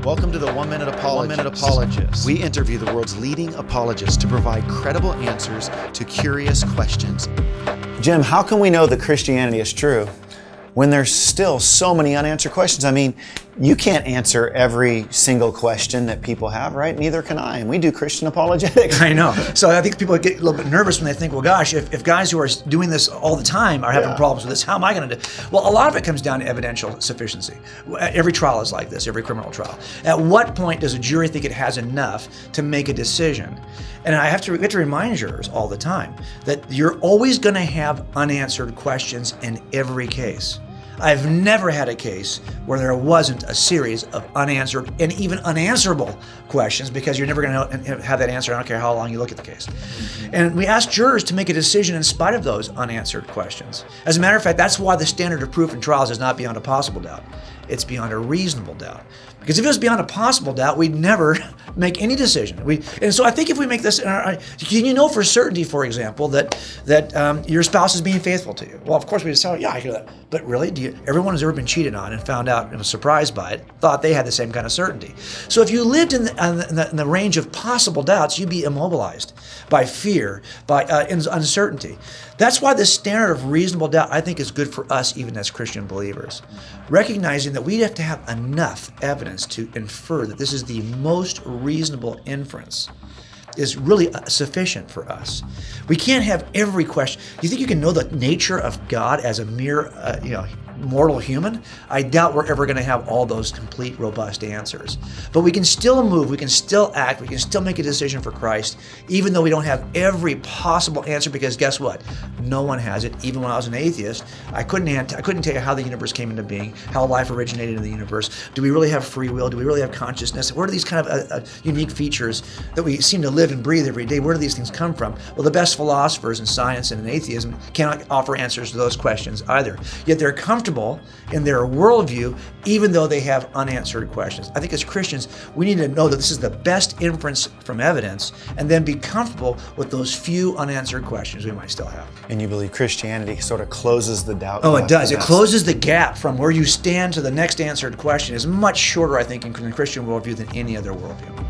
Welcome to the 1 Minute Apologist. We interview the world's leading apologists to provide credible answers to curious questions. Jim, how can we know that Christianity is true when there's still so many unanswered questions? I mean, you can't answer every single question that people have, right? Neither can I, and we do Christian apologetics. I know. So I think people get a little bit nervous when they think, well, gosh, if guys who are doing this all the time are having problems with this, how am I going to do? Well, a lot of it comes down to evidential sufficiency. Every trial is like this, every criminal trial. At what point does a jury think it has enough to make a decision? And we have to remind jurors all the time that you're always going to have unanswered questions in every case. I've never had a case where there wasn't a series of unanswered and even unanswerable questions, because you're never going to have that answer. I don't care how long you look at the case. And we ask jurors to make a decision in spite of those unanswered questions. As a matter of fact, that's why the standard of proof in trials is not beyond a possible doubt. It's beyond a reasonable doubt. Because if it was beyond a possible doubt, we'd never make any decision. And so I think if we make this, can you know for certainty, for example, that your spouse is being faithful to you? Well, of course we just say, yeah, I hear that. But really, everyone who's ever been cheated on and found out and was surprised by it thought they had the same kind of certainty. So if you lived in the range of possible doubts, you'd be immobilized by fear, by uncertainty. That's why the standard of reasonable doubt, I think, is good for us even as Christian believers. Recognizing that we have to have enough evidence to infer that this is the most reasonable inference is really sufficient for us. We can't have every question. Do you think you can know the nature of God as a mere, mortal human? I doubt we're ever going to have all those complete, robust answers. But we can still move, we can still act, we can still make a decision for Christ, even though we don't have every possible answer, because guess what? No one has it. Even when I was an atheist, I couldn't tell you how the universe came into being, how life originated in the universe. Do we really have free will? Do we really have consciousness? Where do these kind of unique features that we seem to live and breathe every day, where do these things come from? Well, the best philosophers in science and in atheism cannot offer answers to those questions either. Yet they're comfortable in their worldview, even though they have unanswered questions. I think as Christians, we need to know that this is the best inference from evidence, and then be comfortable with those few unanswered questions we might still have. And you believe Christianity sort of closes the doubt? Oh, it does. It closes the gap from where you stand to the next answered question. Is much shorter, I think, in the Christian worldview than any other worldview.